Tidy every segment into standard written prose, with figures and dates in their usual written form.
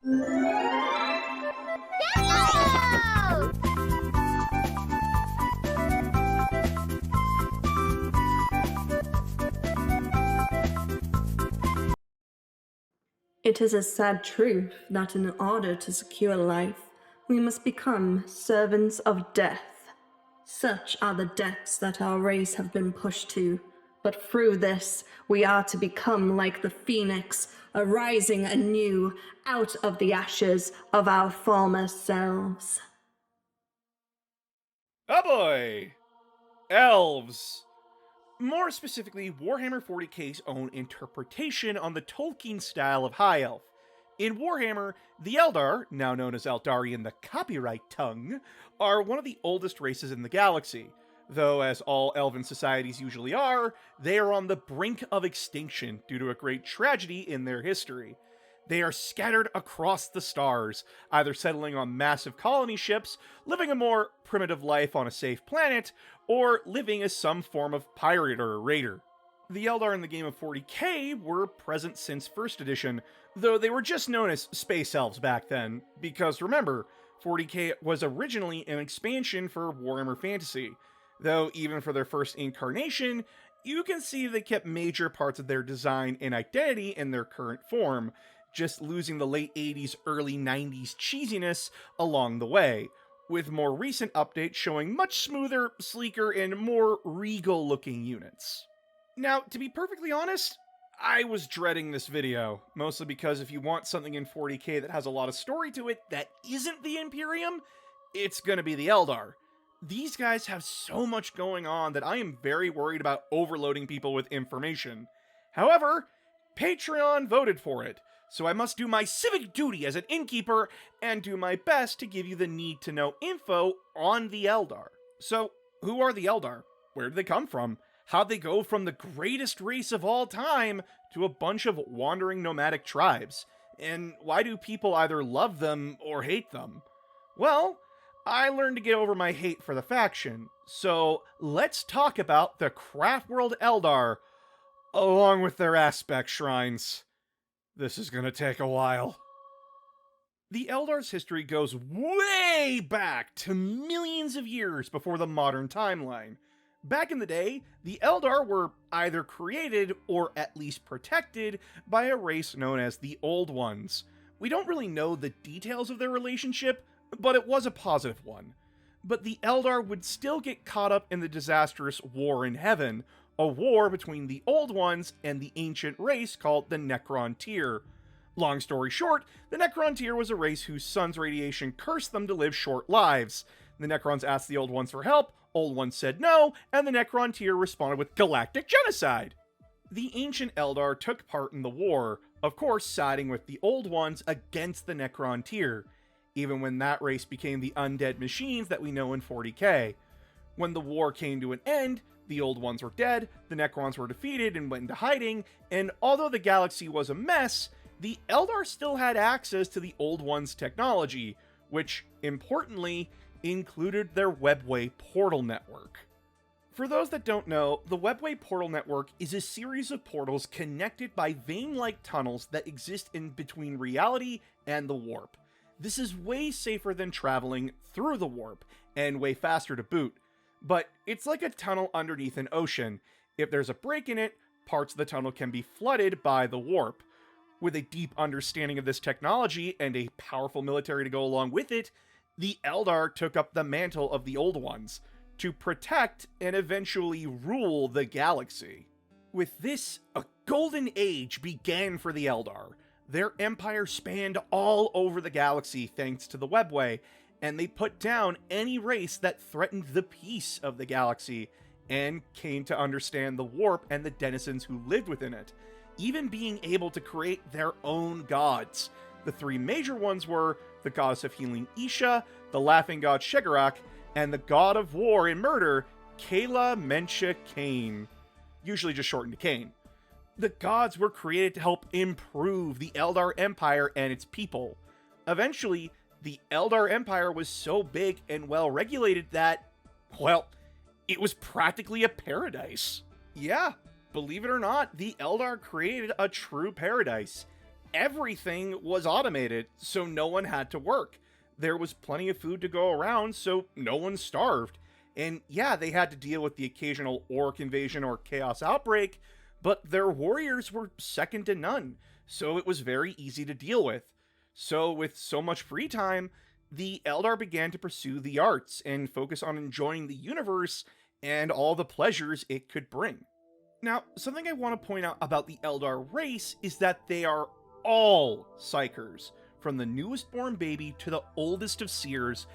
It is a sad truth that in order to secure life, we must become servants of death. Such are the depths that our race have been pushed to, but through this we are to become like the phoenix, arising anew out of the ashes of our former selves. Oh boy! Elves! More specifically, Warhammer 40k's own interpretation on the Tolkien style of High Elf. In Warhammer, the Eldar, now known as Aeldari in the copyright tongue, are one of the oldest races in the galaxy. Though, as all elven societies usually are, they are on the brink of extinction due to a great tragedy in their history. They are scattered across the stars, either settling on massive colony ships, living a more primitive life on a safe planet, or living as some form of pirate or raider. The Eldar in the game of 40k were present since 1st edition, though they were just known as Space Elves back then, because remember, 40k was originally an expansion for Warhammer Fantasy, though even for their first incarnation, you can see they kept major parts of their design and identity in their current form, just losing the late 80s, early 90s cheesiness along the way, with more recent updates showing much smoother, sleeker, and more regal looking units. Now, to be perfectly honest, I was dreading this video, mostly because if you want something in 40k that has a lot of story to it that isn't the Imperium, it's gonna be the Eldar. These guys have so much going on that I am very worried about overloading people with information. However, Patreon voted for it, so I must do my civic duty as an innkeeper and do my best to give you the need-to-know info on the Eldar. So, who are the Eldar? Where did they come from? How'd they go from the greatest race of all time to a bunch of wandering nomadic tribes? And why do people either love them or hate them? Well, I learned to get over my hate for the faction, so let's talk about the craftworld Eldar, along with their aspect shrines. This is gonna take a while. The Eldar's history goes way back to millions of years before the modern timeline. Back in the day, the Eldar were either created or at least protected by a race known as the Old Ones. We don't really know the details of their relationship, but it was a positive one. But the Eldar would still get caught up in the disastrous War in Heaven, a war between the Old Ones and the ancient race called the Necrontyr. Long story short, the Necrontyr was a race whose sun's radiation cursed them to live short lives. The Necrons asked the Old Ones for help, Old Ones said no, and the Necrontyr responded with galactic genocide. The ancient Eldar took part in the war, of course siding with the Old Ones against the Necrontyr, even when that race became the undead machines that we know in 40k. When the war came to an end, the Old Ones were dead, the Necrons were defeated and went into hiding, and although the galaxy was a mess, the Eldar still had access to the Old Ones' technology, which, importantly, included their webway portal network. For those that don't know, the webway portal network is a series of portals connected by vein-like tunnels that exist in between reality and the warp. This is way safer than traveling through the warp, and way faster to boot. But it's like a tunnel underneath an ocean. If there's a break in it, parts of the tunnel can be flooded by the warp. With a deep understanding of this technology and a powerful military to go along with it, the Eldar took up the mantle of the Old Ones to protect and eventually rule the galaxy. With this, a golden age began for the Eldar. Their empire spanned all over the galaxy thanks to the webway, and they put down any race that threatened the peace of the galaxy, and came to understand the warp and the denizens who lived within it, even being able to create their own gods. The three major ones were the goddess of healing Isha, the laughing god Shegarak, and the god of war and murder, Kayla Mencha Kane, usually just shortened to Kane. The gods were created to help improve the Eldar Empire and its people. Eventually, the Eldar Empire was so big and well regulated that, well, it was practically a paradise. Yeah, believe it or not, the Eldar created a true paradise. everything was automated, so no one had to work. There was plenty of food to go around, so no one starved. And yeah, they had to deal with the occasional orc invasion or chaos outbreak, but their warriors were second to none, so it was very easy to deal with. So with so much free time, the Eldar began to pursue the arts and focus on enjoying the universe and all the pleasures it could bring. Now, something I want to point out about the Eldar race is that they are all psychers. From the newest born baby to the oldest of seers,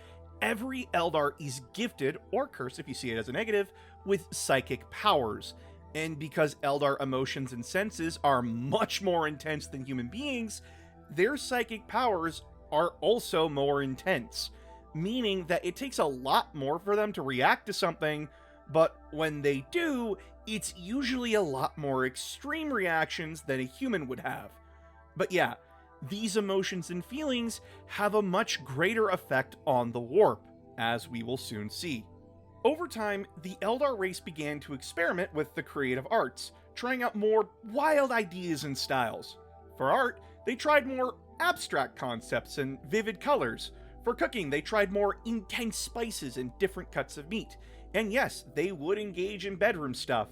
every Eldar is gifted, or cursed if you see it as a negative, with psychic powers. And because Eldar emotions and senses are much more intense than human beings, their psychic powers are also more intense, meaning that it takes a lot more for them to react to something, but when they do, it's usually a lot more extreme reactions than a human would have. But yeah, these emotions and feelings have a much greater effect on the warp, as we will soon see. Over time, the Eldar race began to experiment with the creative arts, trying out more wild ideas and styles. For art, they tried more abstract concepts and vivid colors. For cooking, they tried more intense spices and different cuts of meat. And yes, they would engage in bedroom stuff.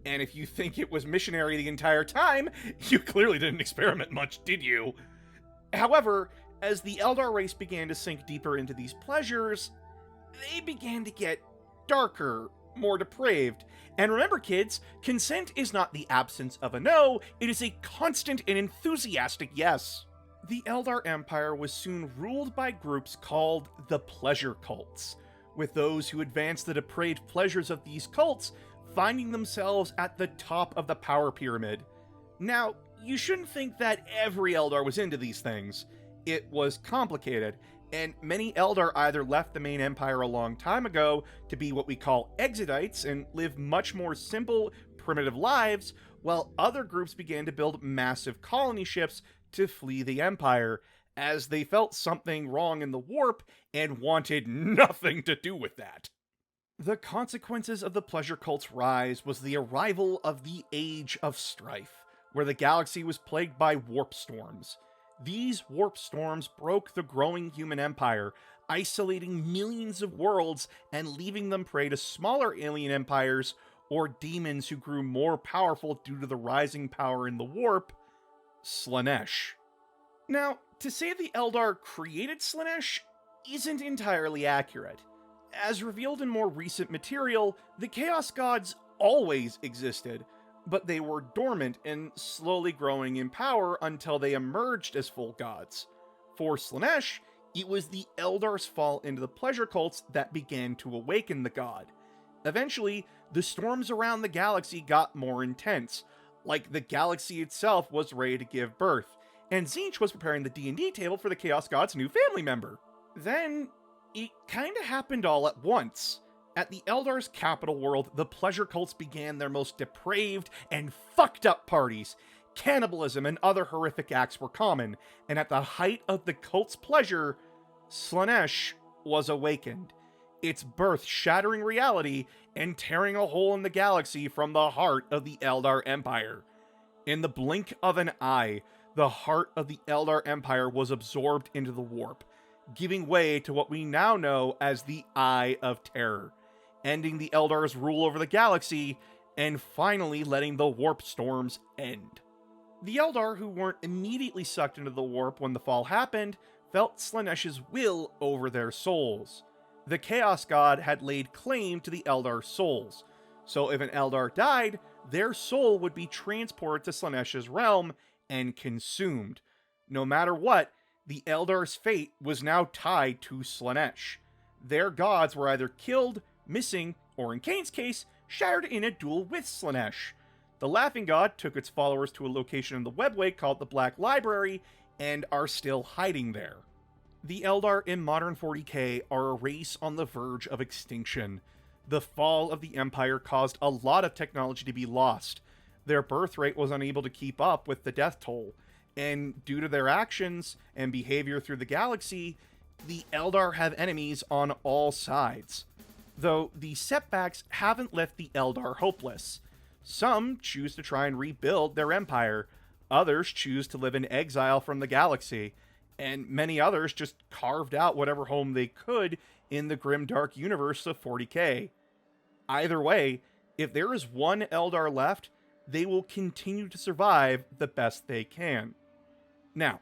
And if you think it was missionary the entire time, you clearly didn't experiment much, did you? However, as the Eldar race began to sink deeper into these pleasures, they began to get darker, more depraved. And remember, kids, consent is not the absence of a no, it is a constant and enthusiastic yes. The Eldar Empire was soon ruled by groups called the pleasure cults, with those who advanced the depraved pleasures of these cults finding themselves at the top of the power pyramid. Now, you shouldn't think that every Eldar was into these things. It was complicated, and many Eldar either left the main empire a long time ago to be what we call exodites and live much more simple, primitive lives, while other groups began to build massive colony ships to flee the empire, as they felt something wrong in the warp and wanted nothing to do with that. The consequences of the pleasure cult's rise was the arrival of the Age of Strife, where the galaxy was plagued by warp storms. These warp storms broke the growing human empire, isolating millions of worlds and leaving them prey to smaller alien empires or demons who grew more powerful due to the rising power in the warp, Slaanesh. Now, to say the Eldar created Slaanesh isn't entirely accurate. As revealed in more recent material, the Chaos Gods always existed, but they were dormant and slowly growing in power until they emerged as full gods. For Slaanesh, it was the Eldar's fall into the pleasure cults that began to awaken the god. Eventually, the storms around the galaxy got more intense, like the galaxy itself was ready to give birth, and Tzeentch was preparing the D&D table for the Chaos God's new family member. Then, it kinda happened all at once. At the Eldar's capital world, the pleasure cults began their most depraved and fucked up parties. Cannibalism and other horrific acts were common, and at the height of the cult's pleasure, Slaanesh was awakened, its birth shattering reality and tearing a hole in the galaxy from the heart of the Eldar Empire. In the blink of an eye, the heart of the Eldar Empire was absorbed into the warp, giving way to what we now know as the Eye of Terror, ending the Eldar's rule over the galaxy, and finally letting the warp storms end. The Eldar, who weren't immediately sucked into the warp when the fall happened, felt Slaanesh's will over their souls. The Chaos God had laid claim to the Eldar's souls, so if an Eldar died, their soul would be transported to Slaanesh's realm and consumed. No matter what, the Eldar's fate was now tied to Slaanesh. Their gods were either killed, missing, or in Kane's case, shattered in a duel with Slaanesh. The Laughing God took its followers to a location in the webway called the Black Library, and are still hiding there. The Eldar in modern 40k are a race on the verge of extinction. The fall of the Empire caused a lot of technology to be lost. Their birth rate was unable to keep up with the death toll, and due to their actions and behavior through the galaxy, the Eldar have enemies on all sides. Though these setbacks haven't left the Eldar hopeless. Some choose to try and rebuild their empire. Others choose to live in exile from the galaxy, and many others just carved out whatever home they could in the Grimdark universe of 40k. Either way, if there is one Eldar left, they will continue to survive the best they can. Now,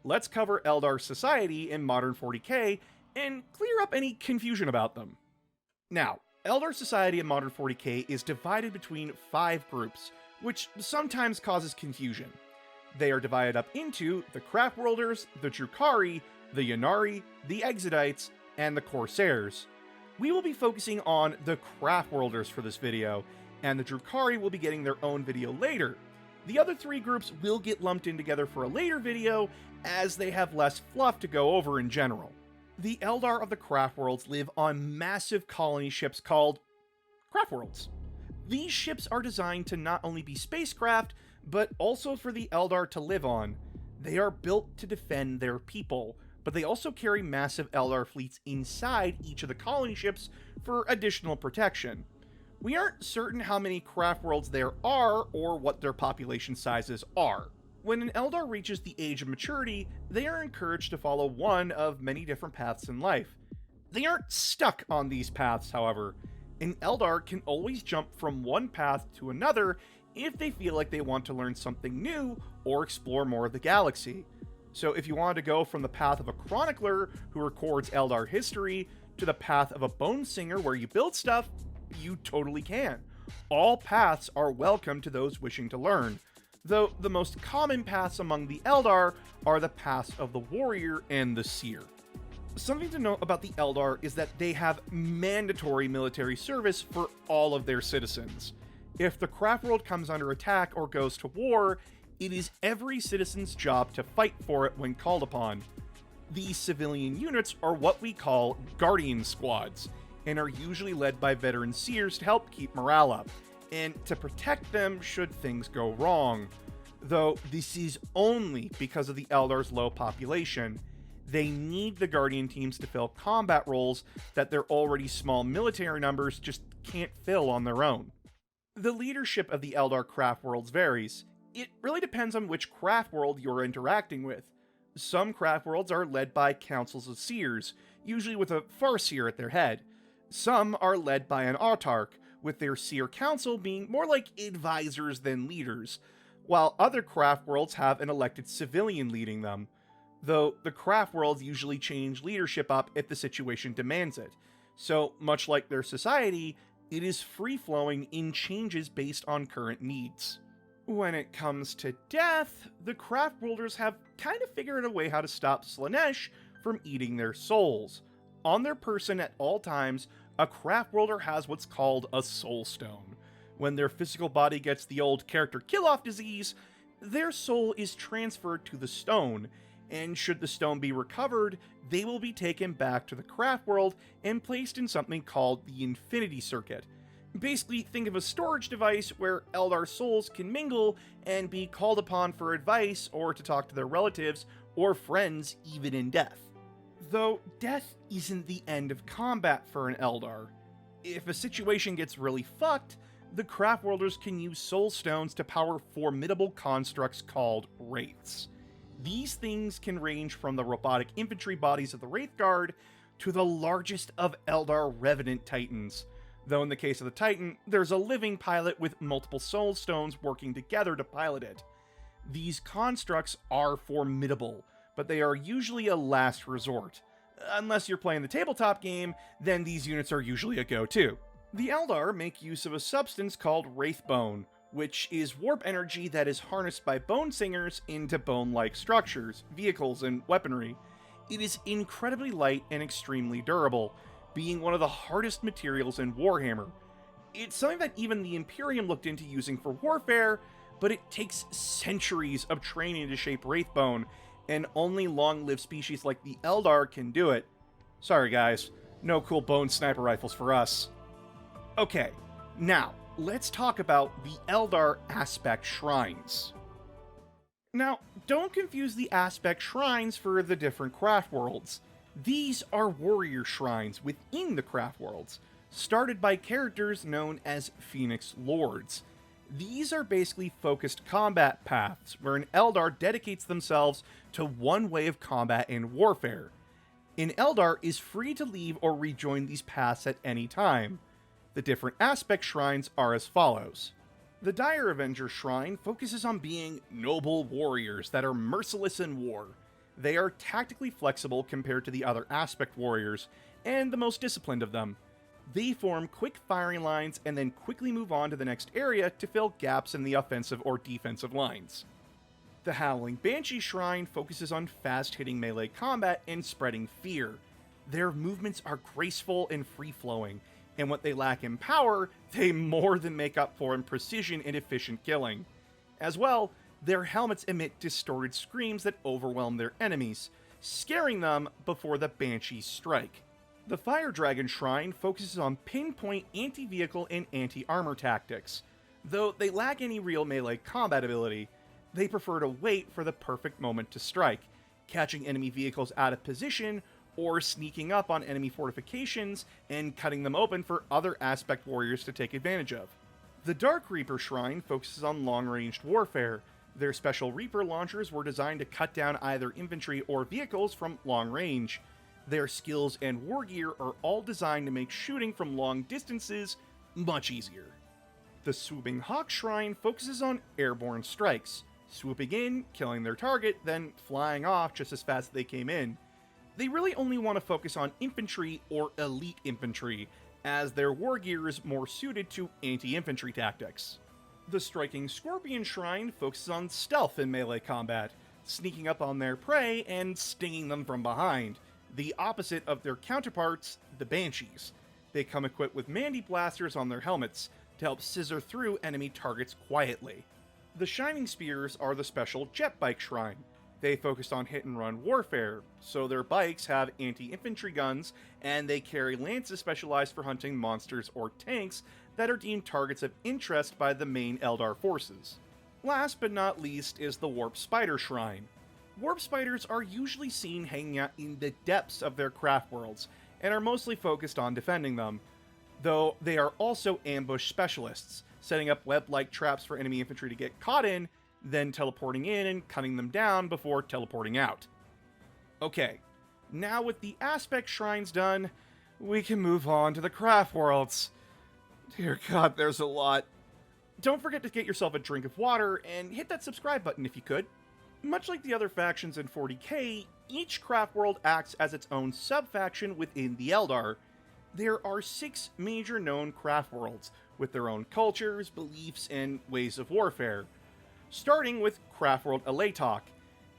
let's cover Eldar society in modern 40k and clear up any confusion about them. Now, Eldar society in modern 40k is divided between 5 groups, which sometimes causes confusion. They are divided up into the craftworlders, the Drukhari, the Ynnari, the Exodites, and the Corsairs. We will be focusing on the craftworlders for this video, and the Drukhari will be getting their own video later. The other 3 groups will get lumped in together for a later video, as they have less fluff to go over in general. The Eldar of the craftworlds live on massive colony ships called craftworlds. These ships are designed to not only be spacecraft, but also for the Eldar to live on. They are built to defend their people, but they also carry massive Eldar fleets inside each of the colony ships for additional protection. We aren't certain how many craftworlds there are or what their population sizes are. When an Eldar reaches the age of maturity, they are encouraged to follow one of many different paths in life. They aren't stuck on these paths, however. An Eldar can always jump from one path to another if they feel like they want to learn something new or explore more of the galaxy. So if you wanted to go from the path of a chronicler who records Eldar history to the path of a bone singer where you build stuff, you totally can. All paths are welcome to those wishing to learn, though the most common paths among the Eldar are the paths of the warrior and the seer. Something to note about the Eldar is that they have mandatory military service for all of their citizens. If the craftworld comes under attack or goes to war, it is every citizen's job to fight for it when called upon. These civilian units are what we call guardian squads, and are usually led by veteran seers to help keep morale up, and to protect them should things go wrong. Though this is only because of the Eldar's low population. They need the guardian teams to fill combat roles that their already small military numbers just can't fill on their own. The leadership of the Eldar craftworlds varies. It really depends on which craftworld you're interacting with. Some craftworlds are led by councils of seers, usually with a farseer at their head. Some are led by an autarch, with their seer council being more like advisors than leaders, while other craftworlds have an elected civilian leading them. Though the craftworlds usually change leadership up if the situation demands it. So, much like their society, it is free-flowing in changes based on current needs. When it comes to death, the craftworlders have kind of figured a way how to stop Slaanesh from eating their souls. On their person at all times, a craftworlder has what's called a soul stone. When their physical body gets the old character kill-off disease, their soul is transferred to the stone, and should the stone be recovered, they will be taken back to the craftworld and placed in something called the Infinity Circuit. Basically, think of a storage device where Eldar souls can mingle and be called upon for advice or to talk to their relatives or friends even in death. Though death isn't the end of combat for an Eldar. If a situation gets really fucked, the craftworlders can use soul stones to power formidable constructs called wraiths. These things can range from the robotic infantry bodies of the Wraith Guard to the largest of Eldar Revenant Titans, though in the case of the Titan, there's a living pilot with multiple soul stones working together to pilot it. These constructs are formidable, but they are usually a last resort. Unless you're playing the tabletop game, then these units are usually a go-to. The Eldar make use of a substance called Wraithbone, which is warp energy that is harnessed by bone singers into bone-like structures, vehicles, and weaponry. It is incredibly light and extremely durable, being one of the hardest materials in Warhammer. It's something that even the Imperium looked into using for warfare, but it takes centuries of training to shape Wraithbone, and only long-lived species like the Eldar can do it. Sorry guys, no cool bone sniper rifles for us. Okay, now, let's talk about the Eldar Aspect Shrines. Now, don't confuse the Aspect Shrines for the different craftworlds. These are warrior shrines within the craftworlds, started by characters known as Phoenix Lords. These are basically focused combat paths, where an Eldar dedicates themselves to one way of combat and warfare. An Eldar is free to leave or rejoin these paths at any time. The different aspect shrines are as follows. The Dire Avenger Shrine focuses on being noble warriors that are merciless in war. They are tactically flexible compared to the other aspect warriors, and the most disciplined of them. They form quick firing lines and then quickly move on to the next area to fill gaps in the offensive or defensive lines. The Howling Banshee Shrine focuses on fast-hitting melee combat and spreading fear. Their movements are graceful and free-flowing, and what they lack in power, they more than make up for in precision and efficient killing. As well, their helmets emit distorted screams that overwhelm their enemies, scaring them before the Banshees strike. The Fire Dragon Shrine focuses on pinpoint anti-vehicle and anti-armor tactics. Though they lack any real melee combat ability, they prefer to wait for the perfect moment to strike, catching enemy vehicles out of position or sneaking up on enemy fortifications and cutting them open for other aspect warriors to take advantage of. The Dark Reaper Shrine focuses on long-ranged warfare. Their special Reaper launchers were designed to cut down either infantry or vehicles from long range. Their skills and war gear are all designed to make shooting from long distances much easier. The Swooping Hawk Shrine focuses on airborne strikes, swooping in, killing their target, then flying off just as fast as they came in. They really only want to focus on infantry or elite infantry, as their war gear is more suited to anti-infantry tactics. The Striking Scorpion Shrine focuses on stealth in melee combat, sneaking up on their prey and stinging them from behind, the opposite of their counterparts, the Banshees. They come equipped with Mandy Blasters on their helmets to help scissor through enemy targets quietly. The Shining Spears are the special Jet Bike Shrine. They focus on hit-and-run warfare, so their bikes have anti-infantry guns, and they carry lances specialized for hunting monsters or tanks that are deemed targets of interest by the main Eldar forces. Last but not least is the Warp Spider Shrine. Warp Spiders are usually seen hanging out in the depths of their craft worlds, and are mostly focused on defending them, though they are also ambush specialists, setting up web-like traps for enemy infantry to get caught in, then teleporting in and cutting them down before teleporting out. Okay, now with the aspect shrines done, we can move on to the craft worlds. Dear God, there's a lot. Don't forget to get yourself a drink of water and hit that subscribe button if you could. Much like the other factions in 40k, each craft world acts as its own sub-faction within the Eldar. There are 6 major known craft worlds, with their own cultures, beliefs, and ways of warfare. Starting with Craftworld Elatok.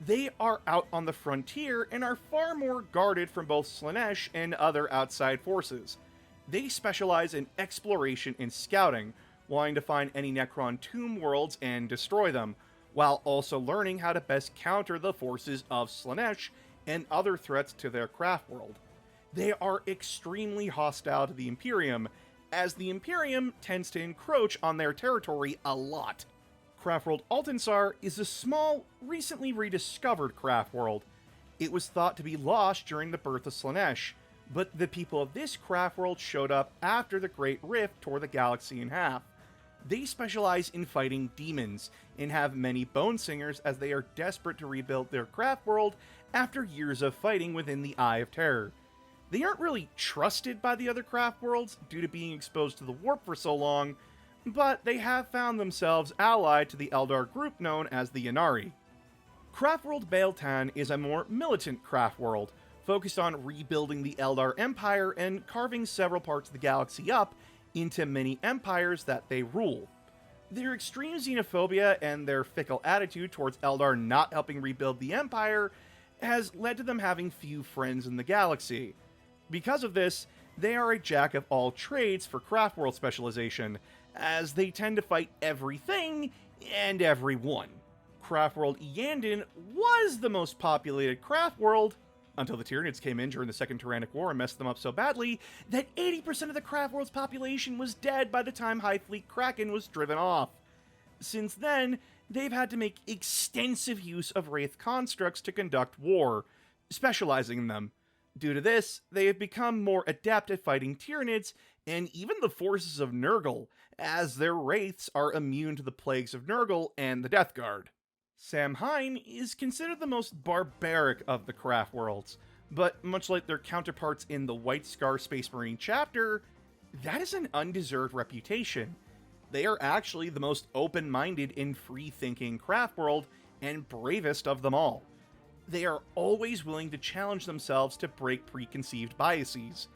They are out on the frontier and are far more guarded from both Slaanesh and other outside forces. They specialize in exploration and scouting, wanting to find any Necron tomb worlds and destroy them, while also learning how to best counter the forces of Slaanesh and other threats to their craft world. They are extremely hostile to the Imperium, as the Imperium tends to encroach on their territory a lot. Craftworld Altensar is a small, recently rediscovered craft world. It was thought to be lost during the birth of Slaanesh, but the people of this craft world showed up after the Great Rift tore the galaxy in half. They specialize in fighting demons, and have many bone singers as they are desperate to rebuild their craft world after years of fighting within the Eye of Terror. They aren't really trusted by the other craft worlds due to being exposed to the warp for so long, but they have found themselves allied to the Eldar group known as the Ynnari. Craftworld Bael'tan is a more militant craft world, focused on rebuilding the Eldar Empire and carving several parts of the galaxy up into mini empires that they rule. Their extreme xenophobia and their fickle attitude towards Eldar not helping rebuild the Empire has led to them having few friends in the galaxy. Because of this, they are a jack of all trades for craftworld specialization, as they tend to fight everything and everyone. Craftworld Yandin was the most populated craft world, until the Tyranids came in during the Second Tyrannic War and messed them up so badly that 80% of the craft world's population was dead by the time High Fleet Kraken was driven off. Since then, they've had to make extensive use of Wraith constructs to conduct war, specializing in them. Due to this, they have become more adept at fighting Tyranids and even the forces of Nurgle, as their wraiths are immune to the plagues of Nurgle and the Death Guard. Samhain is considered the most barbaric of the craftworlds, but much like their counterparts in the White Scar Space Marine chapter, that is an undeserved reputation. They are actually the most open-minded and free-thinking craftworld and bravest of them all. They are always willing to challenge themselves to break preconceived biases.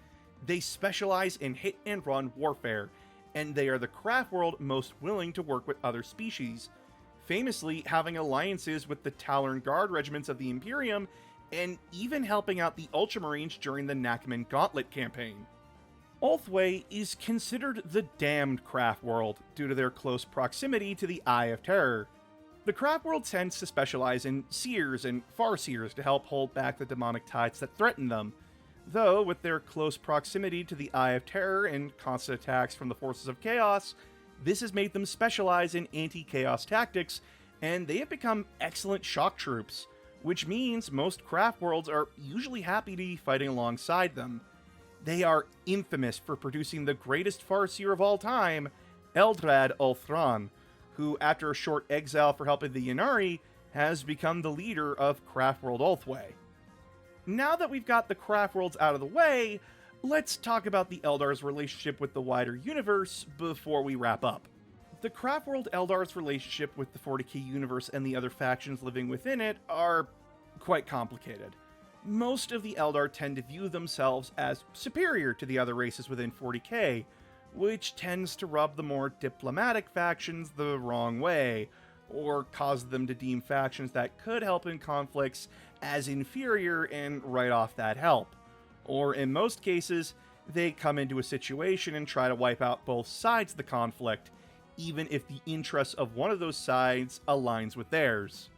They specialize in hit-and-run warfare, and they are the craftworld most willing to work with other species, famously having alliances with the Talorn Guard regiments of the Imperium, and even helping out the Ultramarines during the Nakaman Gauntlet campaign. Ulthwé is considered the damned craftworld due to their close proximity to the Eye of Terror. The craftworld tends to specialize in seers and farseers to help hold back the demonic tides that threaten them, though with their close proximity to the Eye of Terror and constant attacks from the forces of chaos, this has made them specialize in anti-chaos tactics, and they have become excellent shock troops, which means most craftworlds are usually happy to be fighting alongside them. They are infamous for producing the greatest farseer of all time, Eldrad Ulthran, who, after a short exile for helping the Ynnari, has become the leader of Craftworld Ulthwé. Now that we've got the craftworlds out of the way, let's talk about the Eldar's relationship with the wider universe before we wrap up. The craftworld Eldar's relationship with the 40k universe and the other factions living within it are quite complicated. Most of the Eldar tend to view themselves as superior to the other races within 40k, which tends to rub the more diplomatic factions the wrong way, or cause them to deem factions that could help in conflicts as inferior and write off that help. Or in most cases, they come into a situation and try to wipe out both sides of the conflict, even if the interests of one of those sides aligns with theirs.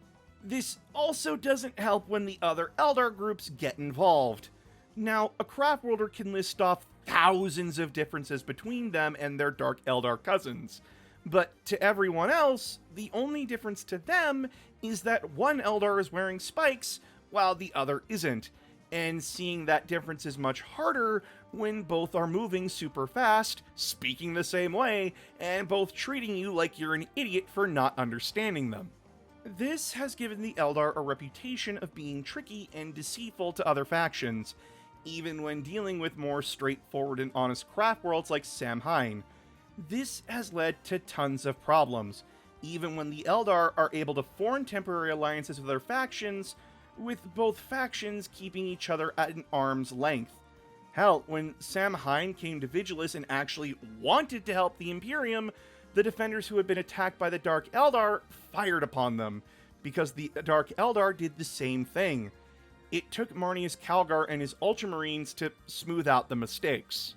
This also doesn't help when the other Eldar groups get involved. Now, a craftworlder can list off thousands of differences between them and their Dark Eldar cousins, but to everyone else, the only difference to them is that one Eldar is wearing spikes while the other isn't, and seeing that difference is much harder when both are moving super fast, speaking the same way, and both treating you like you're an idiot for not understanding them. This has given the Eldar a reputation of being tricky and deceitful to other factions, even when dealing with more straightforward and honest craftworlds like Samhain. This has led to tons of problems, even when the Eldar are able to form temporary alliances with other factions, with both factions keeping each other at an arm's length. Hell, when Samhain came to Vigilus and actually wanted to help the Imperium, the defenders who had been attacked by the Dark Eldar fired upon them, because the Dark Eldar did the same thing. It took Marnius Calgar and his Ultramarines to smooth out the mistakes.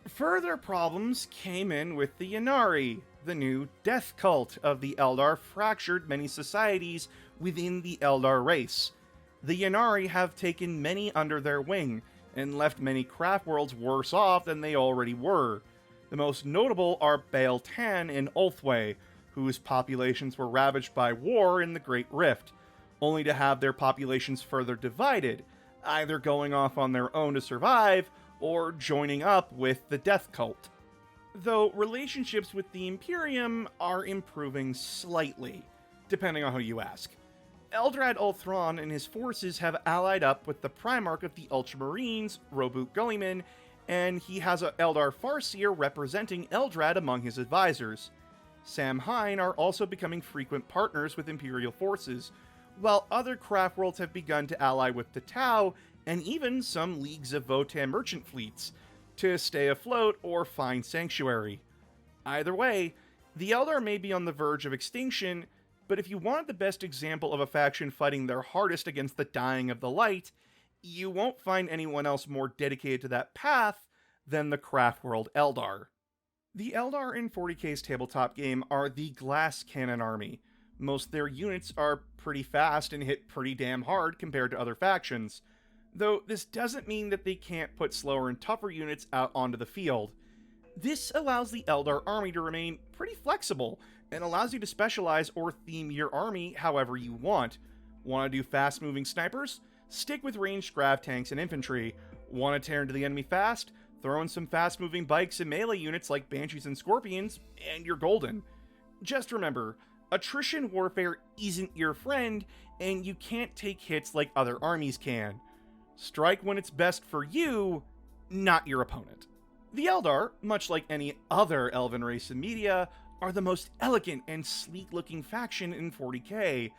Further problems came in with the Ynnari. The new death cult of the Eldar fractured many societies within the Eldar race. The Ynnari have taken many under their wing, and left many craftworlds worse off than they already were. The most notable are Baal Tan and Ulthwé, whose populations were ravaged by war in the Great Rift, only to have their populations further divided, either going off on their own to survive, or joining up with the Death Cult. Though relationships with the Imperium are improving slightly, depending on who you ask. Eldrad Ulthran and his forces have allied up with the Primarch of the Ultramarines, Roboot Gulliman, and he has a Eldar Farseer representing Eldrad among his advisors. Samhain are also becoming frequent partners with Imperial forces, while other craftworlds have begun to ally with the Tau, and even some leagues of Votan merchant fleets, to stay afloat or find sanctuary. Either way, the Eldar may be on the verge of extinction, but if you wanted the best example of a faction fighting their hardest against the dying of the light, you won't find anyone else more dedicated to that path than the Craftworld Eldar. The Eldar in 40k's tabletop game are the Glass Cannon Army. Most of their units are pretty fast and hit pretty damn hard compared to other factions, though this doesn't mean that they can't put slower and tougher units out onto the field. This allows the Eldar army to remain pretty flexible, and allows you to specialize or theme your army however you want. Want to do fast-moving snipers? stick with ranged grav tanks and infantry. Want to tear into the enemy fast? Throw in some fast-moving bikes and melee units like Banshees and Scorpions, and you're golden. Just remember, attrition warfare isn't your friend, and you can't take hits like other armies can. Strike when it's best for you, not your opponent. The Eldar, much like any other elven race in media, are the most elegant and sleek-looking faction in 40k.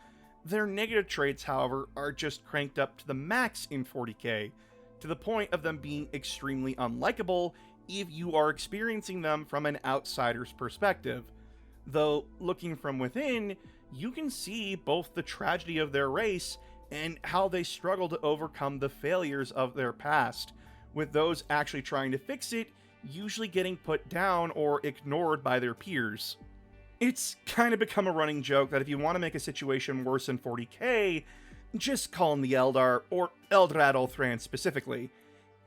Their negative traits, however, are just cranked up to the max in 40k, to the point of them being extremely unlikable if you are experiencing them from an outsider's perspective. Though, looking from within, you can see both the tragedy of their race and how they struggle to overcome the failures of their past, with those actually trying to fix it usually getting put down or ignored by their peers. It's kind of become a running joke that if you want to make a situation worse in 40k, just call them the Eldar, or Eldrad specifically.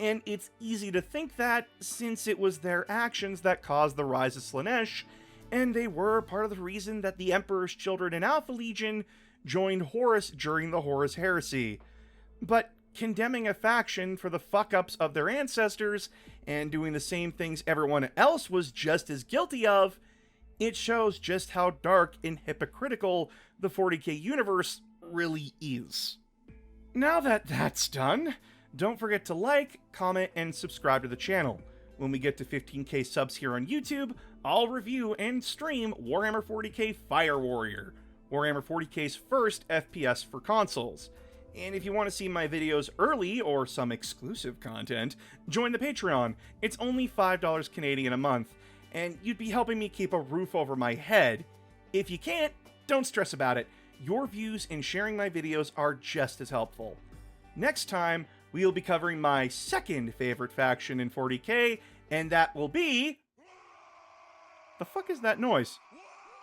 And it's easy to think that, since it was their actions that caused the rise of Slaanesh, and they were part of the reason that the Emperor's Children in Alpha Legion joined Horus during the Horus Heresy. But condemning a faction for the fuck-ups of their ancestors and doing the same things everyone else was just as guilty of, it shows just how dark and hypocritical the 40k universe really is. Now that that's done, don't forget to like, comment, and subscribe to the channel. When we get to 15k subs here on YouTube, I'll review and stream Warhammer 40k Fire Warrior, Warhammer 40k's first FPS for consoles. And if you want to see my videos early or some exclusive content, join the Patreon. It's only $5 Canadian a month, and you'd be helping me keep a roof over my head. If you can't, don't stress about it. Your views and sharing my videos are just as helpful. Next time, we will be covering my second favorite faction in 40k, and that will be... The fuck is that noise?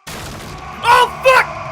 Oh, fuck!